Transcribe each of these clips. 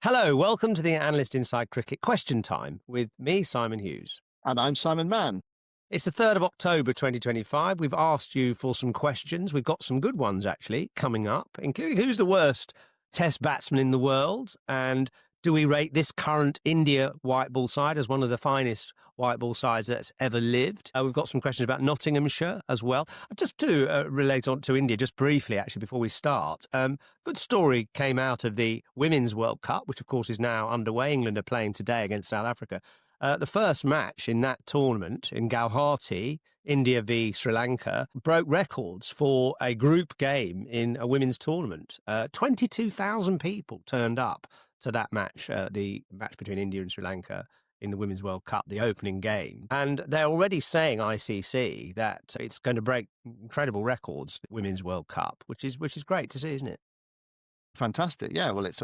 Hello, welcome to the Analyst Inside Cricket Question Time with me, Simon Hughes. And I'm Simon Mann. It's the 3rd of October 2025. We've asked you for some questions. We've got some good ones, actually, coming up, including who's the worst Test batsman in the world, and do we rate this current India white ball side as one of the finest white ball sides that's ever lived? We've got some questions about Nottinghamshire as well. Just to relate on to India, just briefly, actually, before we start. Good story came out of the Women's World Cup, which, of course, is now underway. England are playing today against South Africa. The first match in that tournament in Guwahati, India v Sri Lanka, broke records for a group game in a women's tournament. 22,000 people turned up to that match, the match between India and Sri Lanka in the Women's World Cup, the opening game. And they're already saying, ICC, that it's going to break incredible records, the Women's World Cup, which is great to see, isn't it? Fantastic. Yeah, well, it's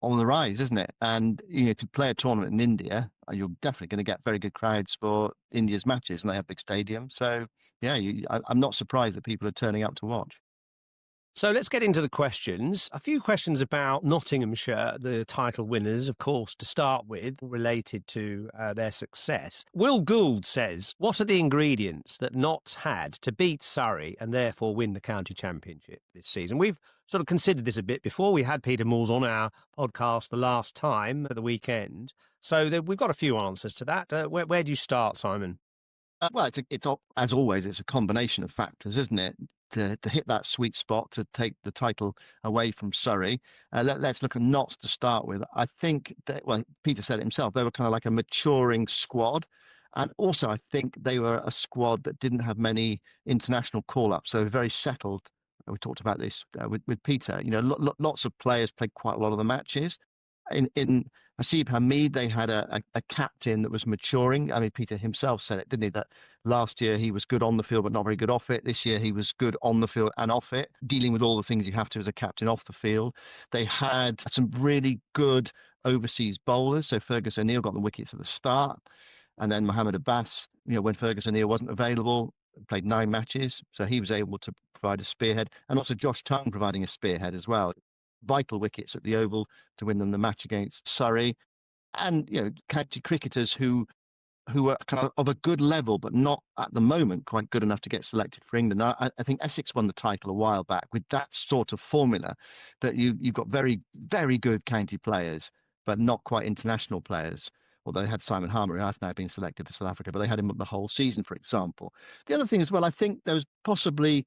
on the rise, isn't it? And to play a tournament in India, you're definitely going to get very good crowds for India's matches, and they have big stadiums. So yeah, I'm not surprised that people are turning up to watch. So let's get into the questions. A few questions about Nottinghamshire, the title winners, of course, to start with, related to their success. Will Gould says, what are the ingredients that Notts had to beat Surrey and therefore win the county championship this season? We've sort of considered this a bit before. We had Peter Moores on our podcast the last time at the weekend. So we've got a few answers to that. Where do you start, Simon? Well, it's as always, it's a combination of factors, isn't it? To hit that sweet spot to take the title away from Surrey. Let's look at Notts to start with. I think that, well, Peter said it himself, they were kind of like a maturing squad. And also, I think they were a squad that didn't have many international call-ups, so very settled. We talked about this with Peter. Lots of players played quite a lot of the matches. In Asib Hamid, they had a captain that was maturing. I mean, Peter himself said it, didn't he? That last year he was good on the field, but not very good off it. This year he was good on the field and off it, dealing with all the things you have to as a captain off the field. They had some really good overseas bowlers. So Fergus O'Neill got the wickets at the start. And then Mohammed Abbas, when Fergus O'Neill wasn't available, played 9 matches. So he was able to provide a spearhead. And also Josh Tongue providing a spearhead as well. Vital wickets at the Oval to win them the match against Surrey, and county cricketers who were kind of a good level, but not at the moment quite good enough to get selected for England. I think Essex won the title a while back with that sort of formula, that you've got very, very good county players, but not quite international players. Although they had Simon Harmer, who has now been selected for South Africa, but they had him the whole season, for example. The other thing as well, I think there was possibly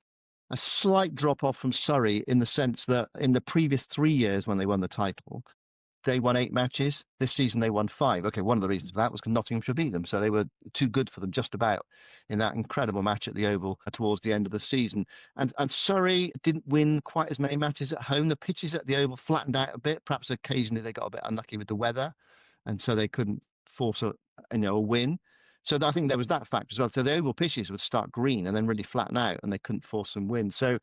a slight drop off from Surrey in the sense that in the previous 3 years when they won the title, they won 8 matches. This season they won 5. Okay, one of the reasons for that was because Nottinghamshire beat them, so they were too good for them just about in that incredible match at the Oval towards the end of the season. And Surrey didn't win quite as many matches at home. The pitches at the Oval flattened out a bit. Perhaps occasionally they got a bit unlucky with the weather, and so they couldn't force a win. So I think there was that factor as well. So the oval pitches would start green and then really flatten out, and they couldn't force some wins. So,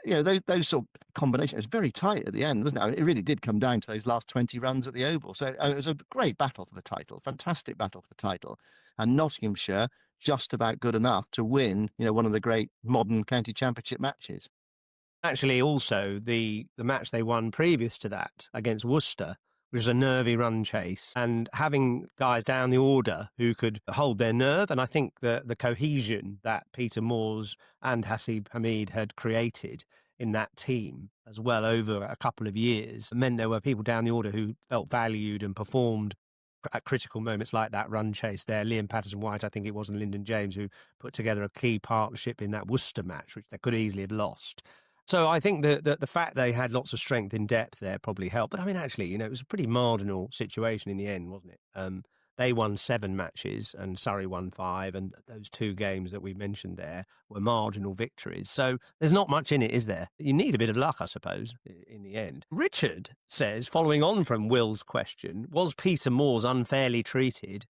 those sort of combinations, it was very tight at the end, wasn't it? It really did come down to those last 20 runs at the Oval. So it was a great battle for the title, fantastic battle for the title. And Nottinghamshire just about good enough to win, one of the great modern county championship matches. Actually, also, the match they won previous to that against Worcester, which was a nervy run chase, and having guys down the order who could hold their nerve. And I think the cohesion that Peter Moores and Hasib Hamid had created in that team as well over a couple of years meant there were people down the order who felt valued and performed at critical moments like that run chase there. Liam Patterson-White, I think it was, and Lyndon James, who put together a key partnership in that Worcester match, which they could easily have lost. So I think the fact they had lots of strength in depth there probably helped. But I mean, actually, it was a pretty marginal situation in the end, wasn't it? They won 7 matches and Surrey won 5, and those 2 games that we mentioned there were marginal victories. So there's not much in it, is there? You need a bit of luck, I suppose, in the end. Richard says, following on from Will's question, was Peter Moores unfairly treated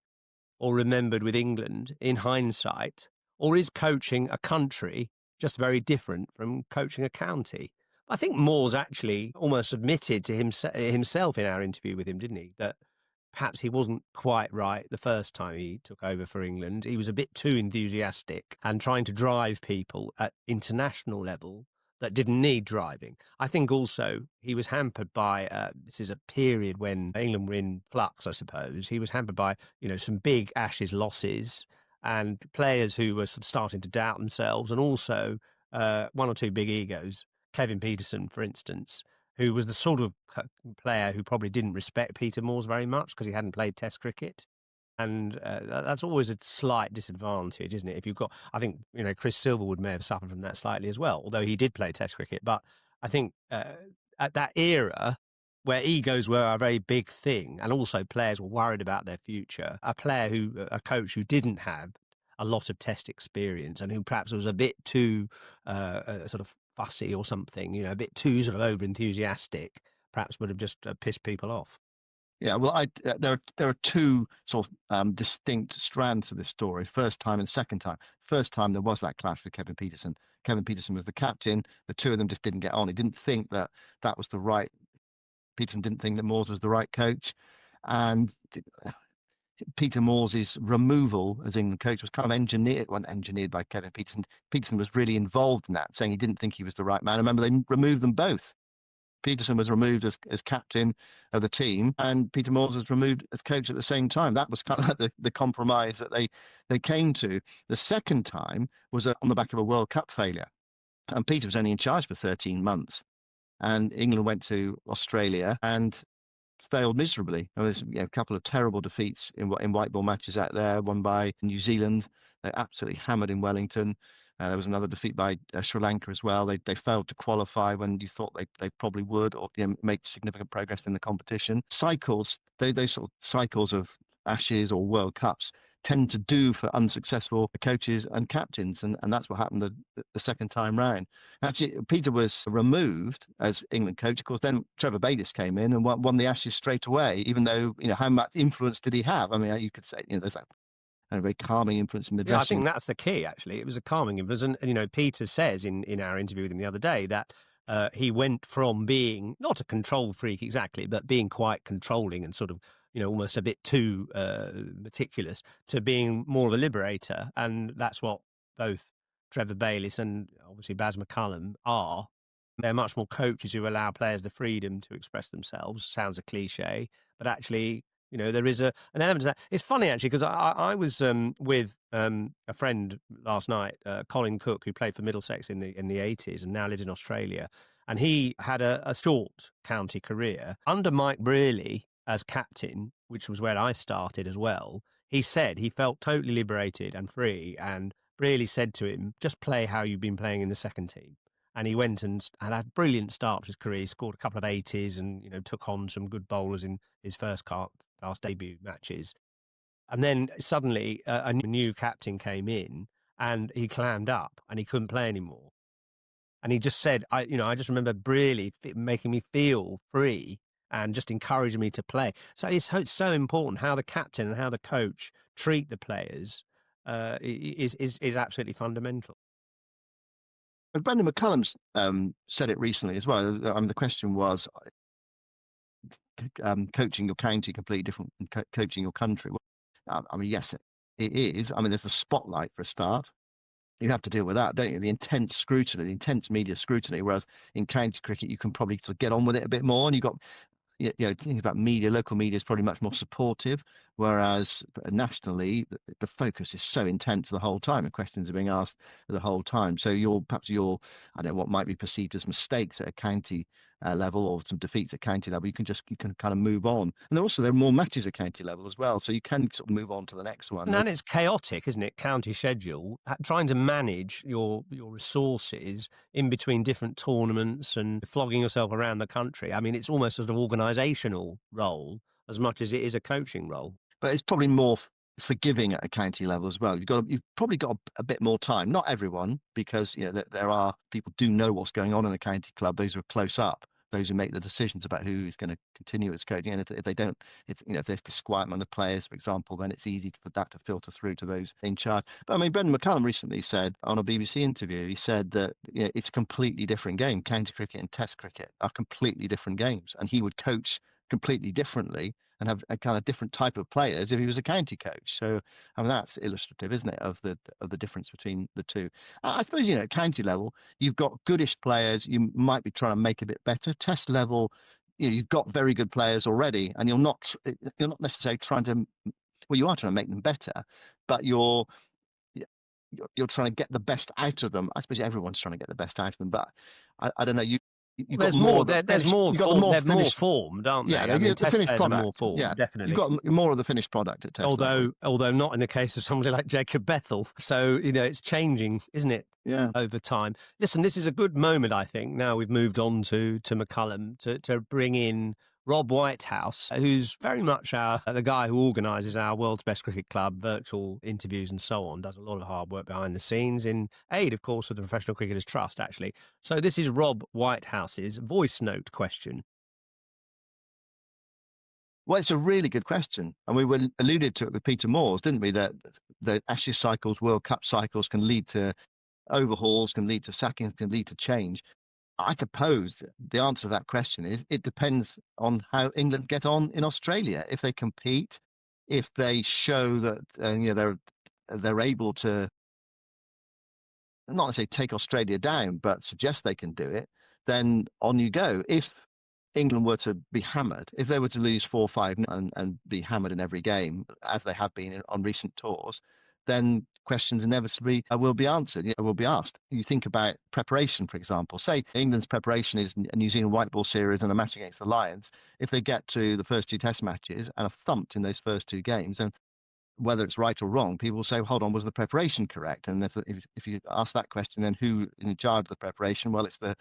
or remembered with England in hindsight, or is coaching a country just very different from coaching a county? I think Moores actually almost admitted to himself in our interview with him, didn't he, that perhaps he wasn't quite right the first time he took over for England. He was a bit too enthusiastic and trying to drive people at international level that didn't need driving. I think also he was hampered by this is a period when England were in flux, I suppose. He was hampered by some big Ashes losses and players who were sort of starting to doubt themselves, and also one or two big egos. Kevin Peterson, for instance, who was the sort of player who probably didn't respect Peter Moores very much because he hadn't played Test cricket. And that's always a slight disadvantage, isn't it? If you've got, I think, Chris Silverwood may have suffered from that slightly as well, although he did play Test cricket. But I think at that era where egos were a very big thing and also players were worried about their future, a coach who didn't have a lot of Test experience and who perhaps was a bit too sort of fussy or something, a bit too sort of over enthusiastic, perhaps would have just pissed people off. Yeah, well, there are two sort of distinct strands to this story. First time and second time. First time there was that clash with Kevin Peterson. Kevin Peterson was the captain. The two of them just didn't get on. He didn't think that that was the right. Peterson didn't think that Moores was the right coach, and Peter Moores's removal as England coach was kind of engineered by Kevin Peterson. Peterson was really involved in that, saying he didn't think he was the right man. I remember they removed them both. Peterson was removed as captain of the team, and Peter Moores was removed as coach at the same time. That was kind of like the compromise that they came to. The second time was on the back of a World Cup failure, and Peter was only in charge for 13 months, and England went to Australia and failed miserably. There was a couple of terrible defeats in white ball matches out there. One by New Zealand, they absolutely hammered in Wellington. There was another defeat by Sri Lanka as well. They failed to qualify when you thought they probably would, or make significant progress in the competition. Cycles, those sort of cycles of Ashes or World Cups tend to do for unsuccessful coaches and captains, and that's what happened the second time round. Actually, Peter was removed as England coach. Of course, then Trevor Bayliss came in and won the Ashes straight away, even though, how much influence did he have? I mean, you could say, there's that a very calming influence in the Yeah, I dressing think that's the key, actually. It was a calming influence. And, Peter says in our interview with him the other day that he went from being not a control freak exactly, but being quite controlling and sort of, almost a bit too meticulous to being more of a liberator. And that's what both Trevor Bayliss and obviously Baz McCullum are. They're much more coaches who allow players the freedom to express themselves. Sounds a cliche, but actually, there is an element of that. It's funny actually because I was with a friend last night, Colin Cook, who played for Middlesex in the 80s and now lives in Australia, and he had a short county career under Mike Brearley as captain, which was where I started as well. He said he felt totally liberated and free, and Brearley said to him, "Just play how you've been playing in the second team." And he went and had a brilliant start to his career. He scored a couple of 80s and, took on some good bowlers in his first class debut matches. And then suddenly a new captain came in and he clammed up and he couldn't play anymore. And he just said, I just remember Brearley making me feel free and just encouraging me to play. So it's so important how the captain and how the coach treat the players is absolutely fundamental. But Brendan McCullum's said it recently as well. I mean, the question was coaching your county completely different from coaching your country. Well, I mean, yes, it is. I mean, there's a spotlight for a start. You have to deal with that, don't you? The intense scrutiny, the intense media scrutiny. Whereas in county cricket, you can probably sort of get on with it a bit more, and you've got thinking about media, local media is probably much more supportive, whereas nationally, the focus is so intense the whole time and questions are being asked the whole time. So perhaps your, I don't know, what might be perceived as mistakes at a county level or some defeats at county level, you can kind of move on. And there are more matches at county level as well, so you can sort of move on to the next one. And it's chaotic, isn't it? County schedule, trying to manage your resources in between different tournaments and flogging yourself around the country. I mean, it's almost sort of organisational role as much as it is a coaching role. But it's probably more forgiving at a county level as well. You've probably got a bit more time. Not everyone, because there are people do know what's going on in a county club. Those who are close up, those who make the decisions about who is going to continue as coaching. And if they don't, if there's disquiet among the players, for example, then it's easy for that to filter through to those in charge. But I mean, Brendan McCullum recently said on a BBC interview, he said that it's a completely different game. County cricket and Test cricket are completely different games, and he would coach completely differently and have a kind of different type of players if he was a county coach. So I mean that's illustrative, isn't it, of the difference between the two. I suppose at county level you've got goodish players. You might be trying to make a bit better. Test level, you've got very good players already, and you're not necessarily trying to. Well, you are trying to make them better, but you're trying to get the best out of them. I suppose everyone's trying to get the best out of them, but I don't know. You've got There's more more. of the There's finished. more. You've got the more They're more finished. formed, aren't Yeah, they? I mean, the test finished players are more product. Yeah, formed, you've definitely. got more of the finished product at test level. Although not in the case of somebody like Jacob Bethel. So it's changing, isn't it? Yeah. Over time. Listen, this is a good moment, I think. Now we've moved on to McCullum to bring in Rob Whitehouse, who's very much the guy who organises our World's Best Cricket Club virtual interviews and so on, does a lot of hard work behind the scenes in aid, of course, of the Professional Cricketers Trust, actually. So this is Rob Whitehouse's voice note question. Well, it's a really good question, and we were alluded to it with Peter Moores, didn't we? That the Ashes cycles, World Cup cycles can lead to overhauls, can lead to sackings, can lead to change. I suppose the answer to that question is it depends on how England get on in Australia. If they compete, if they show that they're able to not necessarily take Australia down, but suggest they can do it, then on you go. If England were to be hammered, if they were to lose 4-5 and be hammered in every game, as they have been on recent tours, then questions inevitably will be answered, will be asked. You think about preparation, for example. Say England's preparation is a New Zealand white ball series and a match against the Lions. If they get to the first two test matches and are thumped in those first two games, and whether it's right or wrong, people will say, hold on, was the preparation correct? And if you ask that question, then who in charge of the preparation? Well, it's the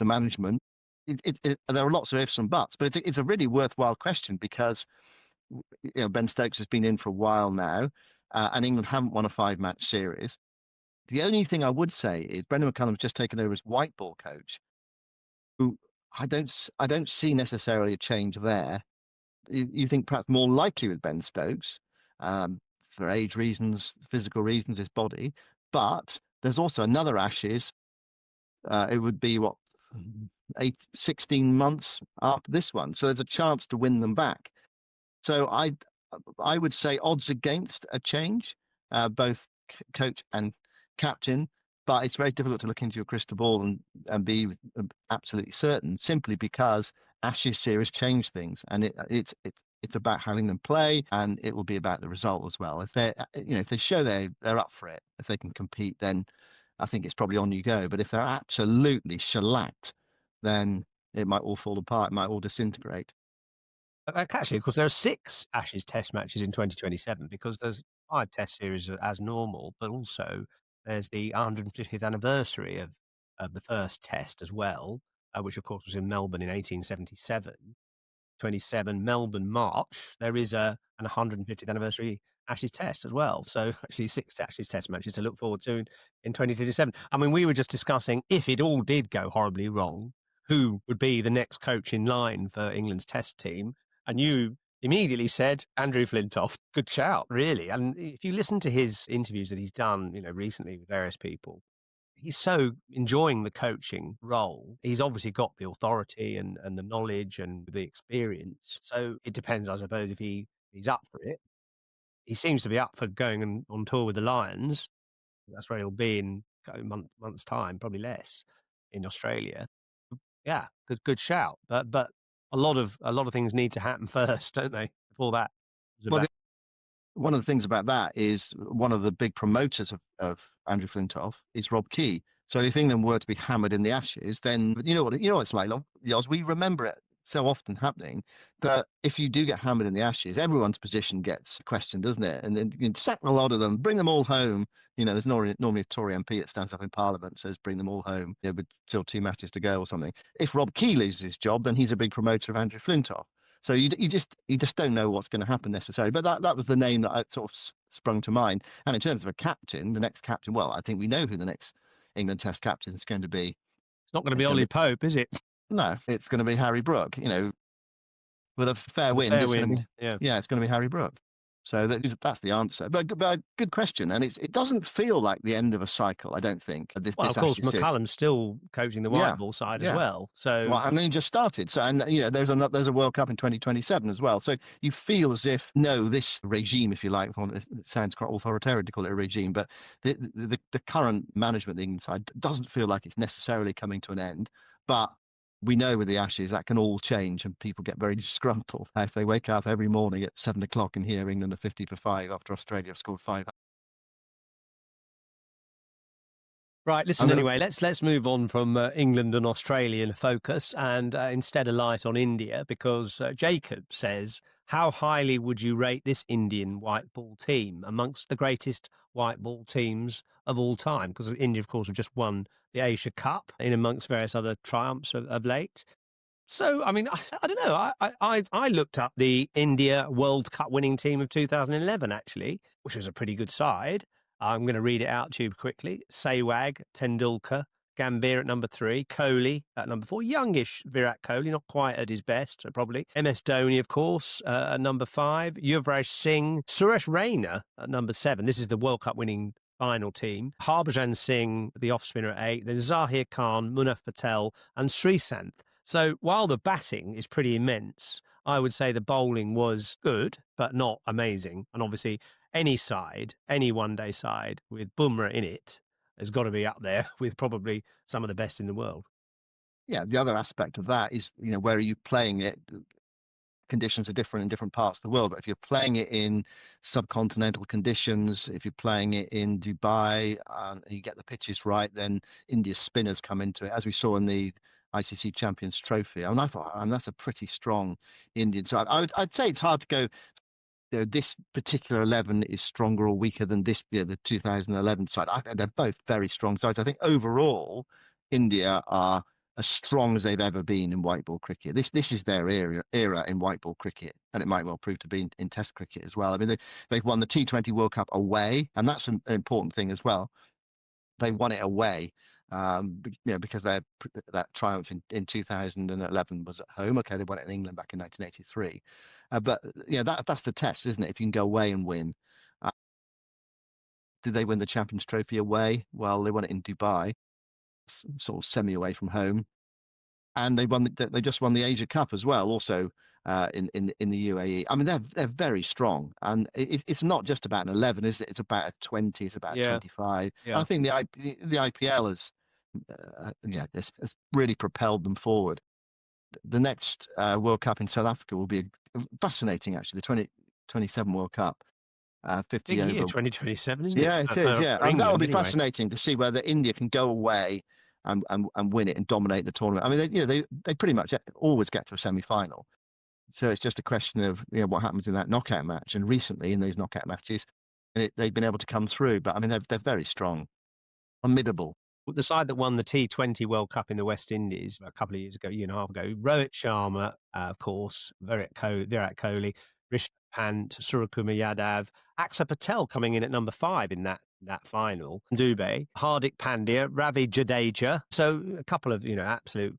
management. There are lots of ifs and buts, but it's a really worthwhile question because Ben Stokes has been in for a while now, and England haven't won a 5-match series. The only thing I would say is Brendan McCullum's just taken over as white ball coach, who I don't see necessarily a change there. You think perhaps more likely with Ben Stokes, for age reasons, physical reasons, his body, but there's also another Ashes. It would be 16 months after this one, so there's a chance to win them back. So I would say odds against a change, both coach and captain, but it's very difficult to look into your crystal ball and be absolutely certain, simply because Ashes series change things, and it's about having them play, and it will be about the result as well. If they show they're up for it, if they can compete, then I think it's probably on you go. But if they're absolutely shellacked, then it might all fall apart. It might all disintegrate. Actually, of course, there are 6 Ashes Test matches in 2027 because there's 5 Test series as normal, but also there's the 150th anniversary of the first Test as well, which of course was in Melbourne in 1877. 27 Melbourne March. There is an 150th anniversary Ashes Test as well. So actually 6 Ashes Test matches to look forward to in 2027. I mean, we were just discussing if it all did go horribly wrong, who would be the next coach in line for England's Test team. And you immediately said Andrew Flintoff. Good shout, really. And if you listen to his interviews that he's done, recently with various people, he's so enjoying the coaching role. He's obviously got the authority and the knowledge and the experience. So it depends, I suppose, if he's up for it. He seems to be up for going on tour with the Lions. That's where he'll be in a month's time, probably less, in Australia. Yeah, good shout. But a lot of things need to happen first, don't they? Before that. Well, one of the things about that is one of the big promoters of Andrew Flintoff is Rob Key. So if England were to be hammered in the Ashes, then you know what it's like, Yoz. We remember it so often happening that if you do get hammered in the Ashes, everyone's position gets questioned, doesn't it? And then you can sack a lot of them, bring them all home. There's normally a Tory MP that stands up in Parliament and says bring them all home. With still 2 matches to go or something. If Rob Key loses his job, then he's a big promoter of Andrew Flintoff. So you just don't know what's going to happen necessarily. But that was the name that I sort of sprung to mind. And in terms of a captain, the next captain, well, I think we know who the next England Test captain is going to be. It's not going to be Ollie Pope, is it? No, it's going to be Harry Brook. With a fair wind, yeah, it's going to be Harry Brook. So that's the answer. But good question, and it doesn't feel like the end of a cycle. I don't think Well, this of course, Ashes series. McCullum's still coaching the white Yeah, ball side as yeah. well. So, Well, and then just started. So, and there's a World Cup in 2027 as well. So you feel as if no, this regime, if you like, it sounds quite authoritarian to call it a regime, but the current management of the England side doesn't feel like it's necessarily coming to an end. But we know with the Ashes that can all change, and people get very disgruntled if they wake up every morning at 7 o'clock and hear England are 50 for five after Australia have scored five. right, listen, anyway, let's move on from England and Australian focus and instead a light on India because Jacob says, how highly would you rate this Indian white ball team amongst the greatest white ball teams of all time? Because India, of course, have just won the Asia Cup in amongst various other triumphs of late. So, I mean, I don't know. I looked up the India World Cup winning team of 2011, actually, which was a pretty good side. I'm going to read it out to you quickly. Sehwag, Tendulkar, Gambhir at number 3, Kohli at number 4, youngish Virat Kohli, not quite at his best, probably. MS Dhoni, of course, at number 5, Yuvraj Singh, Suresh Raina at number 7. This is the World Cup winning final team. Harbhajan Singh, the off spinner at 8, then Zahir Khan, Munaf Patel, and Srisanth. So while the batting is pretty immense, I would say the bowling was good, but not amazing. And obviously, any side, any one-day side with Bumrah in it has got to be up there with probably some of the best in the world. Yeah, the other aspect of that is, where are you playing it? Conditions are different in different parts of the world. But if you're playing it in subcontinental conditions, if you're playing it in Dubai and you get the pitches right, then India's spinners come into it, as we saw in the ICC Champions Trophy. I thought, that's a pretty strong Indian side. I'd say it's hard to go, this particular 11 is stronger or weaker than this, the 2011 side. I think they're both very strong sides. I think overall, India are as strong as they've ever been in white ball cricket. This is their era in white ball cricket, and it might well prove to be in Test cricket as well. I mean, they've won the T20 World Cup away, and that's an important thing as well. They won it away, because that triumph in 2011 was at home. Okay, they won it in England back in 1983, but that's the test, isn't it? If you can go away and win. Did they win the Champions Trophy away? Well, they won it in Dubai, sort of semi away from home, and they just won the Asia Cup as well, also in the UAE. I mean, they're very strong, and it's not just about an 11, is it? It's about a 20, it's about 25. Yeah. I think the IPL has has really propelled them forward. The next World Cup in South Africa will be fascinating, actually. The 2027 World Cup, 50 Big over. year, 2027, isn't it? Yeah, it is. Yeah, England, that will be anyway. fascinating to see whether India can go away and win it and dominate the tournament. I mean, they pretty much always get to a semi-final. So it's just a question of what happens in that knockout match. And recently, in those knockout matches, they've been able to come through. But I mean, they're very strong, formidable. The side that won the T20 World Cup in the West Indies a couple of years ago, year and a half ago, Rohit Sharma, of course, Virat Kohli, Rishabh Pant, Suryakumar Yadav, Akshar Patel coming in at number 5 in that final, Dubey, Hardik Pandya, Ravi Jadeja. So a couple of, absolute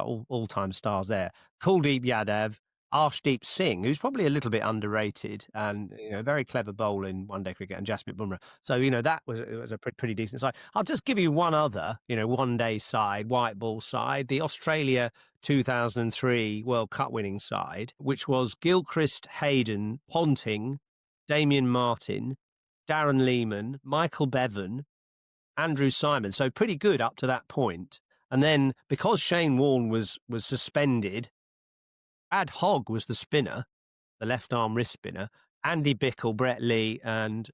all-time stars there. Kuldeep Yadav, Arshdeep Singh, who's probably a little bit underrated and very clever bowler in one-day cricket, and Jasprit Bumrah. So that was a pretty decent side. I'll just give you one other one-day side, white ball side, the Australia 2003 World Cup winning side, which was Gilchrist, Hayden, Ponting, Damien Martin, Darren Lehman, Michael Bevan, Andrew Simon. So pretty good up to that point. And then because Shane Warne was suspended, Brad Hogg was the spinner, the left-arm wrist spinner, Andy Bickle, Brett Lee, and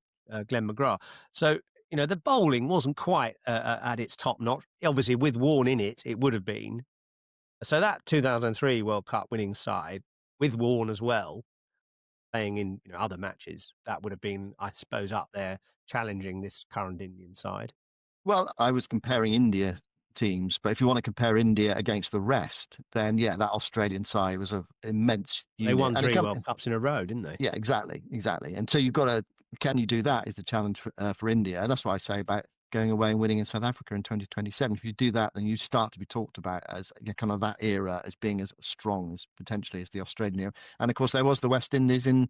Glenn McGrath. So, the bowling wasn't quite at its top notch. Obviously, with Warne in it, it would have been. So that 2003 World Cup winning side, with Warne as well, playing in other matches, that would have been, I suppose, up there challenging this current Indian side. Well, I was comparing India teams, but if you want to compare India against the rest, then that Australian side was of immense unit. They won 3 World Cups in a row, didn't they? Yeah, exactly. And so you've got to, can you do that is the challenge for India. And that's why I say about going away and winning in South Africa in 2027. If you do that, then you start to be talked about as kind of that era as being as strong as potentially as the Australian era. And of course, there was the West Indies in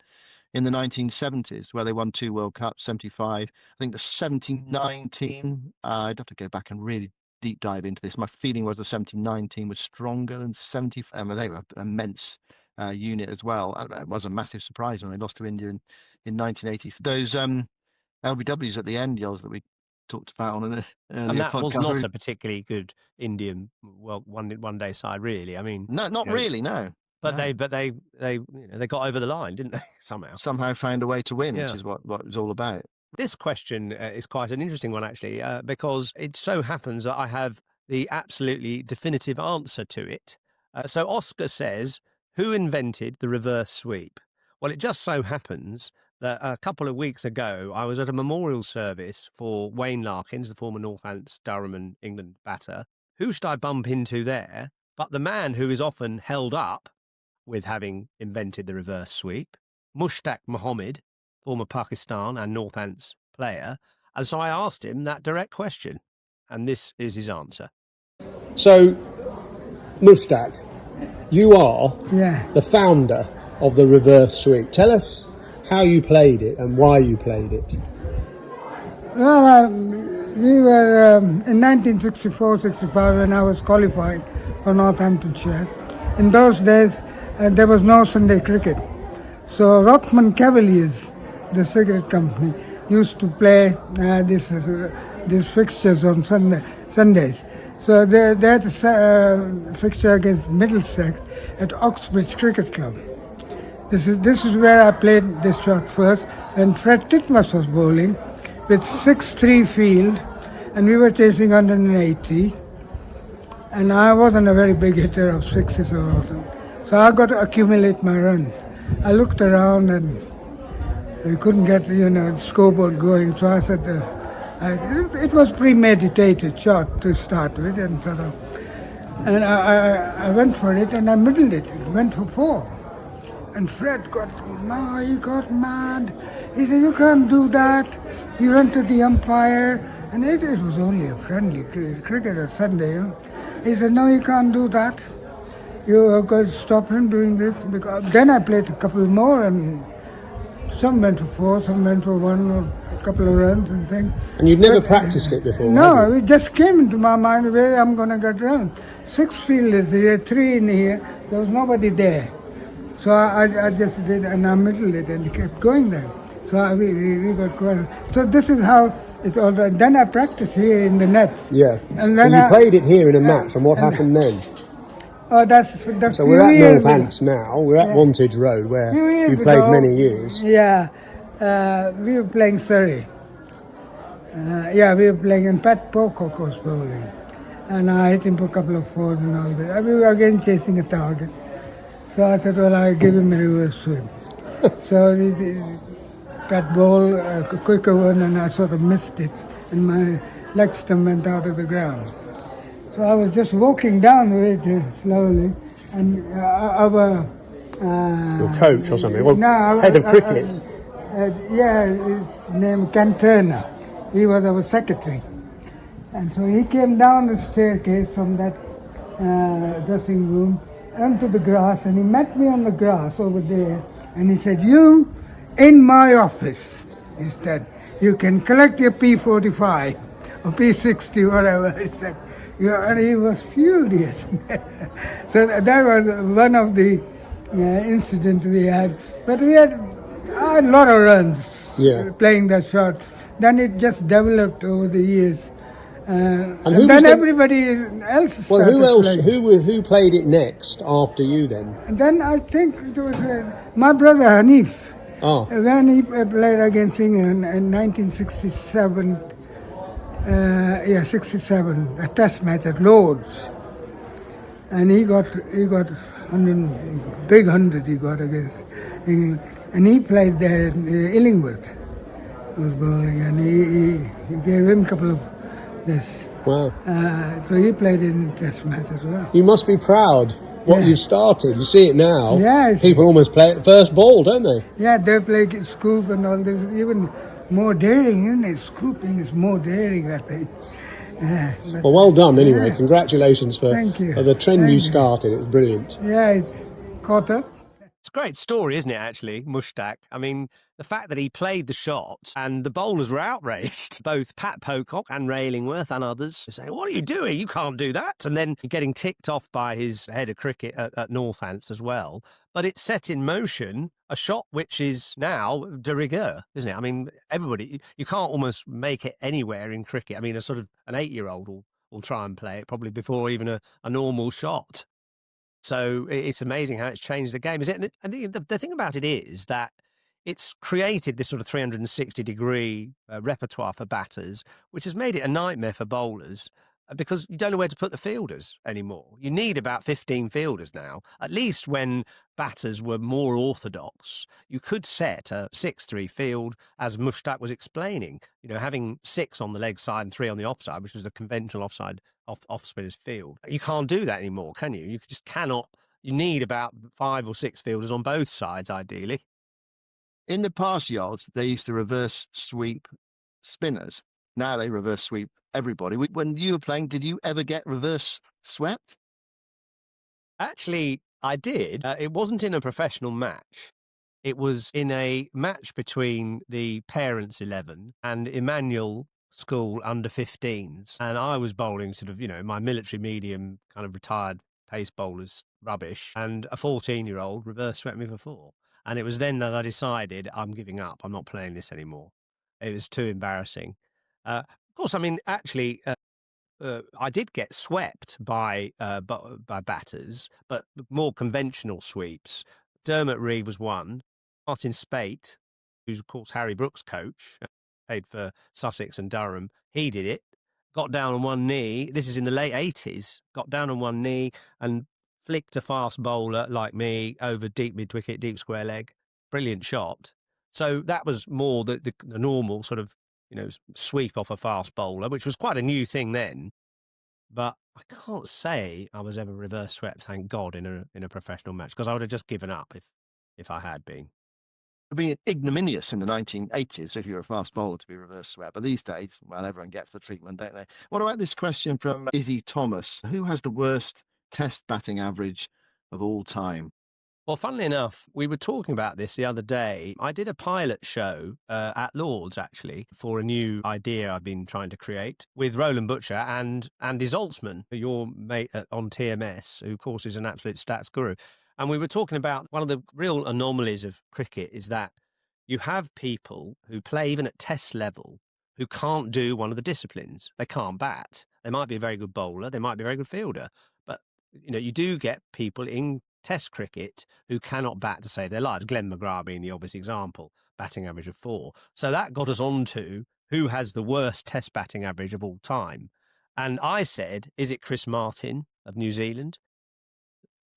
the 1970s where they won 2 World Cups, 75. I think the 79 team, I'd have to go back and really deep dive into this. My feeling was the 79 team was stronger than 70. They were an immense unit as well. It was a massive surprise when they lost to India in 1980. Those LBWs at the end, Yoz, that we talked about on an earlier And that podcast. was not a particularly good Indian one day side, really. I mean, no, not really, no. But no. they got over the line, didn't they? Somehow found a way to win, which is what it was all about. This question is quite an interesting one, actually, because it so happens that I have the absolutely definitive answer to it. So Oscar says, who invented the reverse sweep? Well, it just so happens that a couple of weeks ago, I was at a memorial service for Wayne Larkins, the former Northants, Durham and England batter. Who should I bump into there but the man who is often held up with having invented the reverse sweep, Mushtaq Mohammed, former Pakistan and Northants player. And so I asked him that direct question, and this is his answer. So, Mushtaq, you are the founder of the reverse sweep. Tell us how you played it and why you played it. Well, we were in 1964-65 when I was qualifying for Nottinghamshire. In those days, there was no Sunday cricket. So Rockman Cavaliers, the cigarette company, used to play these fixtures on Sundays. So they had a fixture against Middlesex at Oxbridge Cricket Club. This is where I played this shot first, when Fred Titmus was bowling with 6-3 field, and we were chasing 180. And I wasn't a very big hitter of sixes or something. So I got to accumulate my runs. I looked around and we couldn't get, the scoreboard going. So I said, it was premeditated shot to start with, and I went for it and I middled it. It went for 4. And Fred got mad. He said, you can't do that. He went to the umpire, and it was only a friendly cricket on Sunday. He said, no, you can't do that. You are going to stop him doing this. Because then I played a couple more, and some went for 4, some went for 1, or a couple of runs and things. And you'd never practiced it before? No, it just came into my mind where I'm going to get run. 6 fielders here, 3 in here. There was nobody there. So I just did, and I middled it and kept going there. So we got quite. So this is how it's all done. Then I practiced here in the nets. Yeah. And then you played it here in a match, and what happened then? Oh, that's so we're at Northants now. We're at Wantage Road, where you played many years. Yeah, we were playing Surrey. We were playing, and Pat Pocock was bowling, and I hit him for a couple of 4s and all that. We were again chasing a target. So I said, well, I'll give him a reverse swing. So that ball, a quicker one, and I sort of missed it, and my leg stump went out of the ground. So I was just walking down very slowly, and our... your coach or something? Head of cricket? His name Ken Turner. He was our secretary. And so he came down the staircase from that dressing room onto the grass, and he met me on the grass over there, and he said, you, in my office, he said, you can collect your P45 or P60, whatever, he said. And he was furious. So that was one of the incidents we had. But we had a lot of runs playing that shot. Then it just developed over the years. And then everybody else started playing. Who played it next after you then? And then I think it was my brother Hanif. Oh. When he played against England in 1967, 67, a test match at Lord's. And he got 100, big 100 he got against England. And he played there in Illingworth, was bowling, and he gave him a couple of this. Wow. So he played in test match as well. You must be proud what you started. You see it now. Yeah. People almost play at the first ball, don't they? Yeah, they play scoop and all this. Even more daring, isn't it? Scooping is more daring, I think. Yeah, Well, well done anyway. Yeah. Congratulations for the trend you Thank you. started. It's brilliant. Yeah, it's caught up. It's a great story, isn't it, actually, Mushtaq? I mean, the fact that he played the shot and the bowlers were outraged, both Pat Pocock and Ray Illingworth and others, saying, what are you doing? You can't do that. And then getting ticked off by his head of cricket at Northants as well. But it set in motion a shot which is now de rigueur, isn't it? I mean, everybody, you can't almost make it anywhere in cricket. I mean, a sort of an 8-year-old will try and play it probably before even a normal shot. So it's amazing how it's changed the game, is it? And the thing about it is that it's created this sort of 360-degree repertoire for batters, which has made it a nightmare for bowlers because you don't know where to put the fielders anymore. You need about 15 fielders now. At least when batters were more orthodox, you could set a 6-3 field, as Mushtaq was explaining, having 6 on the leg side and 3 on the offside, which was the conventional off spinners field. You can't do that anymore, can you? You just cannot. You need about 5 or 6 fielders on both sides, ideally. In the past yards, they used to reverse sweep spinners. Now they reverse sweep everybody. When you were playing, did you ever get reverse swept? Actually, I did. It wasn't in a professional match. It was in a match between the Parents 11 and Emmanuel School under 15s. And I was bowling sort of, my military medium kind of retired pace bowlers rubbish. And a 14-year-old reverse swept me for 4. And it was then that I decided I'm giving up. I'm not playing this anymore. It was too embarrassing. Of course, I mean, actually, I did get swept by batters, but more conventional sweeps. Dermot Reeve was one. Martin Spate, who's of course Harry Brooks' coach, played for Sussex and Durham, he did it. Got down on one knee. This is in the late 80s. Got down on one knee and flicked a fast bowler like me over deep mid-wicket, deep square leg. Brilliant shot. So that was more the normal sort of sweep off a fast bowler, which was quite a new thing then. But I can't say I was ever reverse swept, thank God, in a professional match, because I would have just given up if I had been. It would be ignominious in the 1980s if you're a fast bowler to be reverse swept. But these days, well, everyone gets the treatment, don't they? What about this question from Izzy Thomas? Who has the worst test batting average of all time? Well, funnily enough, we were talking about this the other day. I did a pilot show at Lord's, actually, for a new idea I've been trying to create with Roland Butcher and Andy Zaltzman, your mate on TMS, who, of course, is an absolute stats guru. And we were talking about one of the real anomalies of cricket is that you have people who play even at test level who can't do one of the disciplines. They can't bat. They might be a very good bowler. They might be a very good fielder. But, you do get people in Test cricket who cannot bat to save their lives. Glenn McGrath being the obvious example, batting average of 4. So that got us on to who has the worst Test batting average of all time. And I said, is it Chris Martin of New Zealand?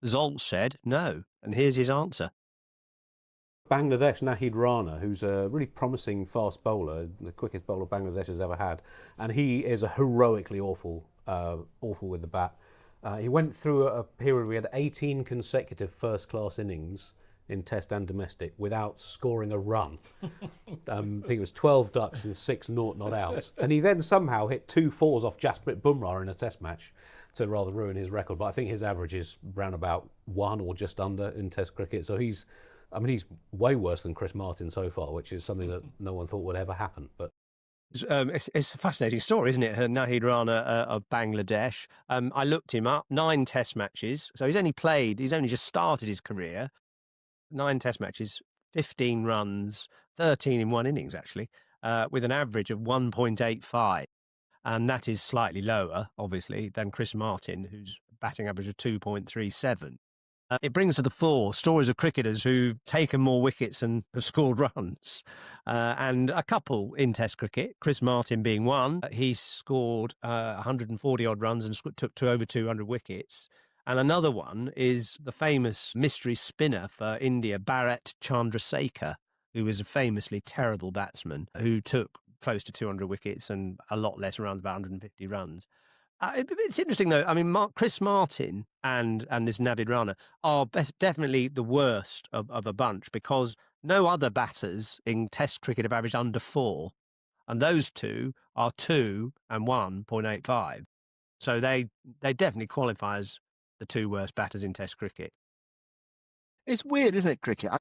Zolt said no. And here's his answer. Bangladesh, Nahid Rana, who's a really promising fast bowler, the quickest bowler Bangladesh has ever had. And he is a heroically awful with the bat. He went through a period where he had 18 consecutive first-class innings in Test and domestic without scoring a run. I think it was 12 ducks and 6 naught not outs. And he then somehow hit 2 fours off Jasprit Bumrah in a Test match to rather ruin his record. But I think his average is round about 1 or just under in Test cricket. So he's way worse than Chris Martin so far, which is something that no one thought would ever happen. But it's a fascinating story, isn't it? Nahid Rana of Bangladesh. I looked him up, 9 Test matches. So he's only just started his career. 9 Test matches, 15 runs, 13 in one innings, actually, with an average of 1.85. And that is slightly lower, obviously, than Chris Martin, whose batting average of 2.37. It brings to the fore stories of cricketers who've taken more wickets and have scored runs. And a couple in Test cricket, Chris Martin being one. He scored 140-odd runs and took over 200 wickets. And another one is the famous mystery spinner for India, Bharat Chandrasekhar, who was a famously terrible batsman who took close to 200 wickets and a lot less runs, about 150 runs. It's interesting, though. I mean, Chris Martin and this Nahid Rana are definitely the worst of a bunch, because no other batters in Test cricket have averaged under 4, and those two are 2 and 1.85. So they definitely qualify as the 2 worst batters in Test cricket. It's weird, isn't it, cricket?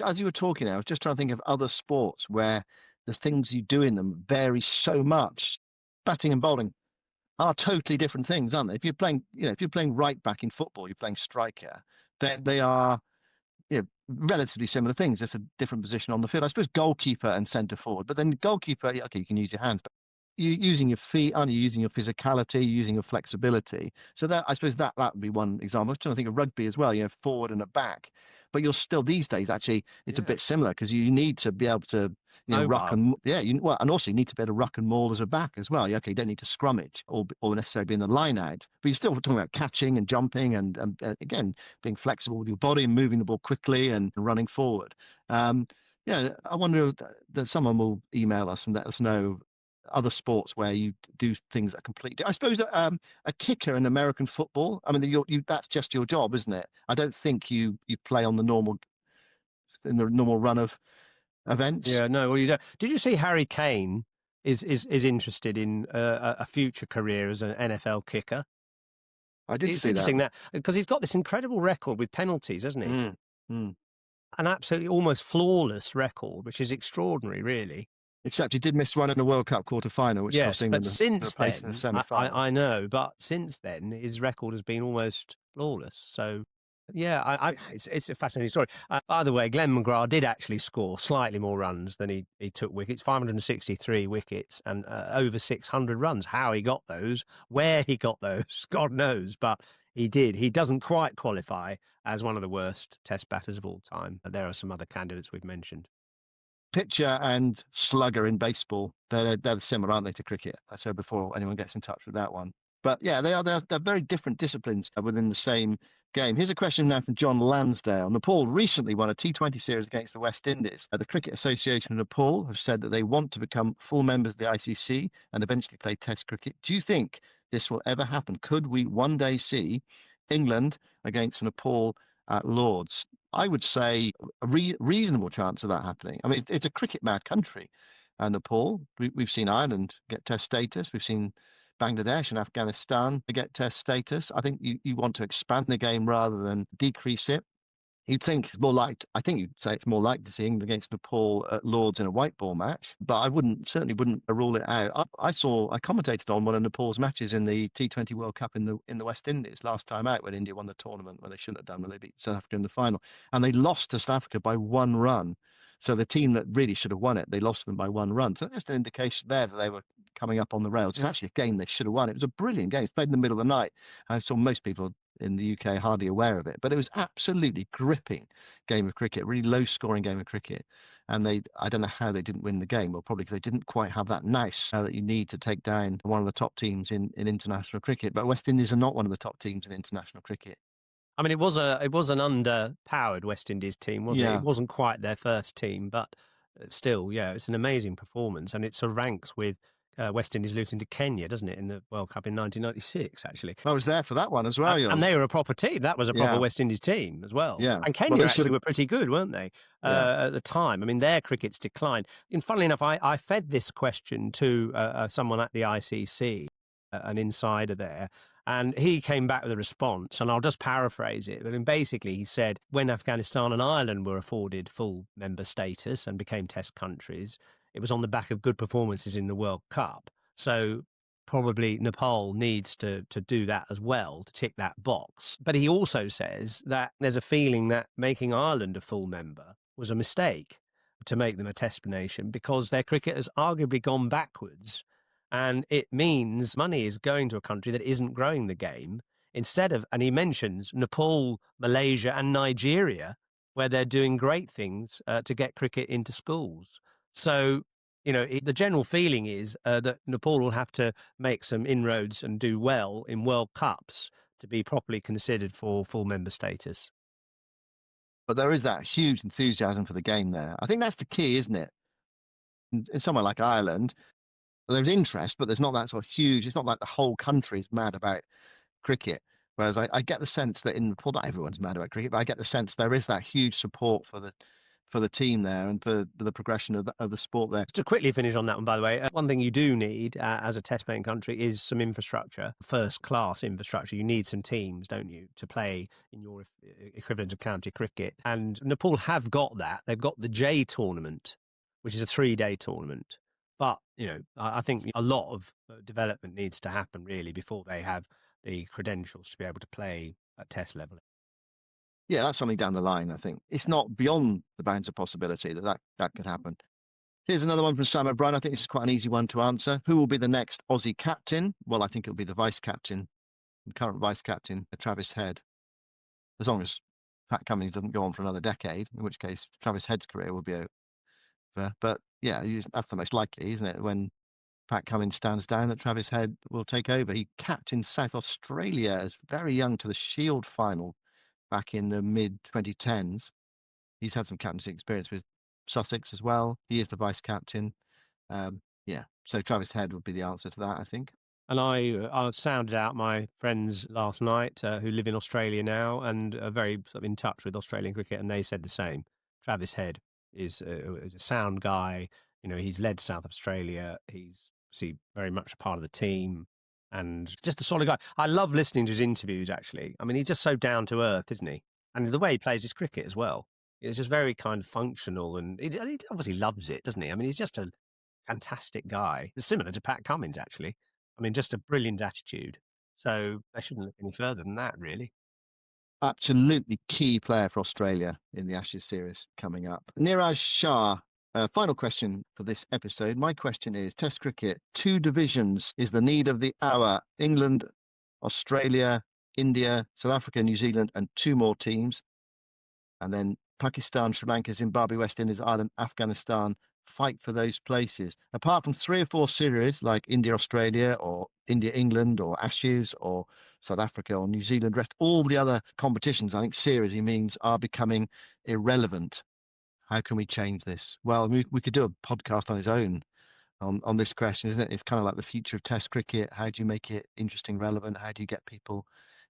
As you were talking, I was just trying to think of other sports where the things you do in them vary so much. Batting and bowling are totally different things, aren't they? If you're playing right back in football, you're playing striker, then they are, relatively similar things, just a different position on the field. I suppose goalkeeper and centre forward, but then goalkeeper, okay, you can use your hands, but you're using your feet, aren't you? Using your physicality, using your flexibility. So that, I suppose that would be one example. I was trying to think of rugby as well, forward and a back. But you're still, these days, actually, it's a bit similar because you need to be able to, ruck and and also you need to be able to ruck and maul as a back as well. Okay, you don't need to scrummage or necessarily be in the line out, but you're still talking about catching and jumping and again being flexible with your body and moving the ball quickly and running forward. I wonder that someone will email us and let us know other sports where you do things that are completely. I suppose a kicker in American football. I mean, that's just your job, isn't it? I don't think you play on the normal run of events. Yeah, no. Well, you don't. Did you see Harry Kane is interested in a future career as an NFL kicker? I did it's see interesting that because he's got this incredible record with penalties, hasn't he? An absolutely almost flawless record, which is extraordinary, really. Except he did miss one in the World Cup quarter-final, which yes, England but since then, in the semi-final. I know, but since then, his record has been almost flawless. So, yeah, it's a fascinating story. By the way, Glenn McGrath did actually score slightly more runs than he took wickets, 563 wickets and over 600 runs. How he got those, where he got those, God knows, but he did. He doesn't quite qualify as one of the worst Test batters of all time. But there are some other candidates we've mentioned. Pitcher and slugger in baseball, they're similar, aren't they, to cricket? I said before anyone gets in touch with that one. But yeah, they're very different disciplines within the same game. Here's a question now from John Lansdale. Nepal recently won a T20 series against the West Indies. The Cricket Association of Nepal have said that they want to become full members of the ICC and eventually play Test cricket. Do you think this will ever happen? Could we one day see England against Nepal at Lords? I would say a reasonable chance of that happening. I mean, it's a cricket-mad country, Nepal. We've seen Ireland get Test status. We've seen Bangladesh and Afghanistan get Test status. I think you want to expand the game rather than decrease it. You'd think it's more like, I think you'd say it's more likely to see England against Nepal at Lords in a white ball match, but I certainly wouldn't rule it out. I commentated on one of Nepal's matches in the T20 World Cup in the West Indies last time out when India won the tournament, when they shouldn't have done, when they beat South Africa in the final, and they lost to South Africa by 1 run. So the team that really should have won it, they lost them by 1 run. So that's an indication there that they were coming up on the rails. It's actually a game they should have won. It was a brilliant game. It's played in the middle of the night. I saw most people in the UK hardly aware of it, but it was absolutely gripping game of cricket, really low scoring game of cricket. And I don't know how they didn't win the game. Well, probably because they didn't quite have that nous that you need to take down one of the top teams in international cricket. But West Indies are not one of the top teams in international cricket. I mean, it was an underpowered West Indies team, wasn't it? It wasn't quite their first team, but still, yeah, it's an amazing performance, and it sort of ranks with West Indies losing to Kenya, doesn't it, in the World Cup in 1996, actually. I was there for that one as well. And they were a proper team. That was a proper West Indies team as well. Yeah. And Kenya actually were pretty good, weren't they, at the time? I mean, their cricket's declined. And funnily enough, I fed this question to someone at the ICC, an insider there, and he came back with a response, and I'll just paraphrase it. But basically, he said when Afghanistan and Ireland were afforded full member status and became Test countries, it was on the back of good performances in the World Cup. So probably Nepal needs to do that as well, to tick that box. But he also says that there's a feeling that making Ireland a full member was a mistake to make them a Test nation because their cricket has arguably gone backwards. And it means money is going to a country that isn't growing the game instead of, and he mentions Nepal, Malaysia and Nigeria, where they're doing great things to get cricket into schools. So, the general feeling is that Nepal will have to make some inroads and do well in World Cups to be properly considered for full member status. But there is that huge enthusiasm for the game there. I think that's the key, isn't it? In somewhere like Ireland, there's interest, but there's not that sort of huge. It's not like the whole country is mad about cricket. Whereas I get the sense that in Nepal, not everyone's mad about cricket, but I get the sense there is that huge support for the for the team there and for the progression of the sport there. To quickly finish on that one, by the way, one thing you do need as a test playing country is some infrastructure, first class infrastructure. You need some teams, don't you, to play in your equivalent of county cricket. And Nepal have got that. They've got the J tournament, which is a 3-day tournament. But, I think a lot of development needs to happen really before they have the credentials to be able to play at test level. Yeah, that's something down the line, I think. It's not beyond the bounds of possibility that could happen. Here's another one from Sam O'Brien. I think this is quite an easy one to answer. Who will be the next Aussie captain? Well, I think it'll be the vice-captain, the current vice-captain, Travis Head. As long as Pat Cummins doesn't go on for another decade, in which case Travis Head's career will be over. But yeah, that's the most likely, isn't it? When Pat Cummins stands down, that Travis Head will take over. He captained South Australia as very young to the Shield final back in the mid-2010s. He's had some captaincy experience with Sussex as well. He is the vice-captain. So Travis Head would be the answer to that, I think. And I sounded out my friends last night who live in Australia now and are very sort of in touch with Australian cricket, and they said the same. Travis Head is a sound guy. He's led South Australia. He's very much a part of the team and just a solid guy. I love listening to his interviews, actually. I mean, he's just so down to earth, isn't he? And the way he plays his cricket as well. It's just very kind of functional, and he obviously loves it, doesn't he? I mean, he's just a fantastic guy. It's similar to Pat Cummins, actually. I mean, just a brilliant attitude. So they shouldn't look any further than that, really. Absolutely key player for Australia in the Ashes series coming up. Niraj Shah, final question for this episode. My question is, Test cricket, 2 divisions is the need of the hour. England, Australia, India, South Africa, New Zealand, and 2 more teams. And then Pakistan, Sri Lanka, Zimbabwe, West Indies, Ireland, Afghanistan fight for those places. Apart from 3 or 4 series like India, Australia, or India, England, or Ashes, or South Africa, or New Zealand, all the other competitions, I think series he means, are becoming irrelevant. How can we change this? Well, we could do a podcast on its own on this question, isn't it? It's kind of like the future of Test cricket. How do you make it interesting, relevant? How do you get people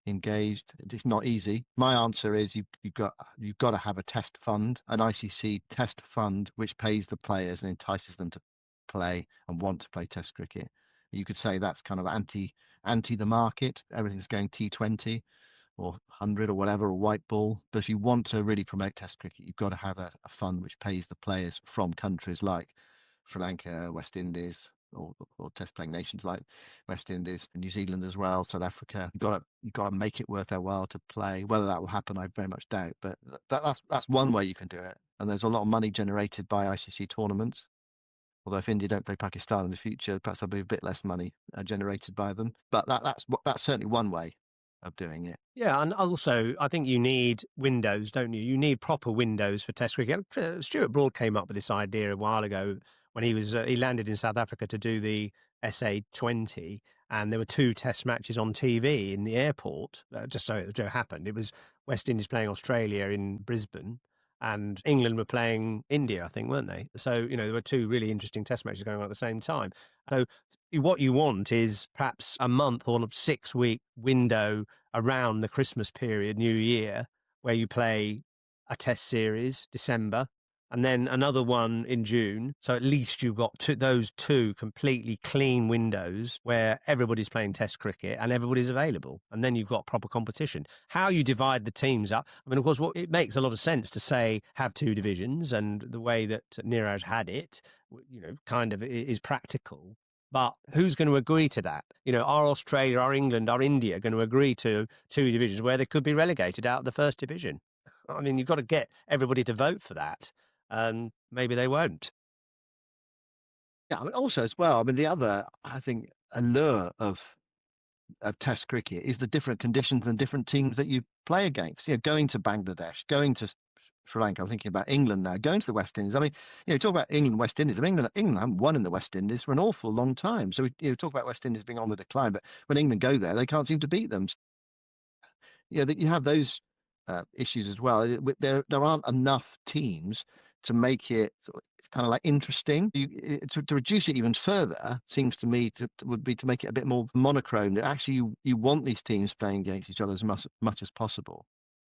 engaged? It's not easy. My answer is you've got to have a test fund, an ICC test fund, which pays the players and entices them to play and want to play Test cricket. You could say that's kind of anti the market. Everything's going T20 or 100 or whatever, or white ball. But if you want to really promote Test cricket, you've got to have a fund which pays the players from countries like Sri Lanka, West Indies, or test playing nations like West Indies and New Zealand as well, South Africa. You've got to make it worth their while to play. Whether that will happen, I very much doubt. But that's one way you can do it. And there's a lot of money generated by ICC tournaments. Although if India don't play Pakistan in the future, perhaps there'll be a bit less money generated by them. But that's certainly one way of doing it. Yeah, and also I think you need windows, don't you? You need proper windows for Test cricket. Stuart Broad came up with this idea a while ago when he landed in South Africa to do the SA20, and there were 2 Test matches on TV in the airport. Just so it happened, it was West Indies playing Australia in Brisbane, and England were playing India, I think, weren't they? So there were 2 really interesting Test matches going on at the same time. So what you want is perhaps a month or a 6-week window around the Christmas period, New Year, where you play a Test series, December, and then another one in June. So at least you've got those 2 completely clean windows where everybody's playing Test cricket and everybody's available. And then you've got proper competition. How you divide the teams up, I mean, of course, it makes a lot of sense to say have 2 divisions, and the way that Niraj had it, kind of is practical. But who's going to agree to that? Are Australia, are England, are India going to agree to 2 divisions where they could be relegated out of the first division? I mean, you've got to get everybody to vote for that, and maybe they won't. Yeah, I mean, also as well, I mean, the other, I think, allure of Test cricket is the different conditions and different teams that you play against. Going to Bangladesh, going to Sri Lanka. I'm thinking about England now, going to the West Indies. I mean, talk about England, West Indies. I mean, England haven't won in the West Indies for an awful long time. So we talk about West Indies being on the decline, but when England go there, they can't seem to beat them. You have those issues as well. There aren't enough teams to make it kind of like interesting. To reduce it even further seems to me would be to make it a bit more monochrome. That actually you want these teams playing against each other as much as possible.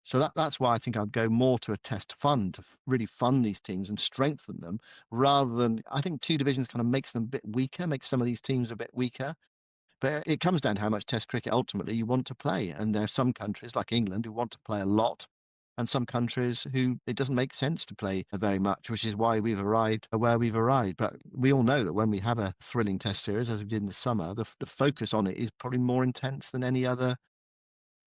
So that's why I think I'd go more to a test fund to really fund these teams and strengthen them, rather than, I think two divisions kind of makes them a bit weaker, makes some of these teams a bit weaker. But it comes down to how much test cricket ultimately you want to play. And there are some countries like England who want to play a lot, and some countries who it doesn't make sense to play very much, which is why we've arrived where we've arrived. But we all know that when we have a thrilling test series, as we did in the summer, the focus on it is probably more intense than any other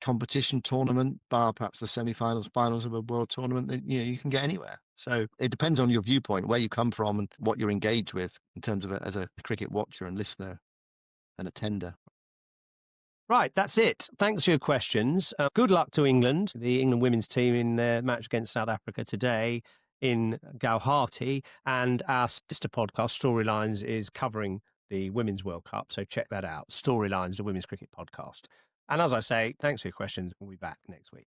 competition tournament, bar perhaps the semi-finals, finals of a world tournament that you can get anywhere. So it depends on your viewpoint, where you come from, and what you're engaged with in terms of as a cricket watcher and listener and attender. Right, that's it. Thanks for your questions. Good luck to England, the England women's team in their match against South Africa today in Gauhati. And our sister podcast, Storylines, is covering the Women's World Cup. So check that out. Storylines, the women's cricket podcast. And as I say, thanks for your questions. We'll be back next week.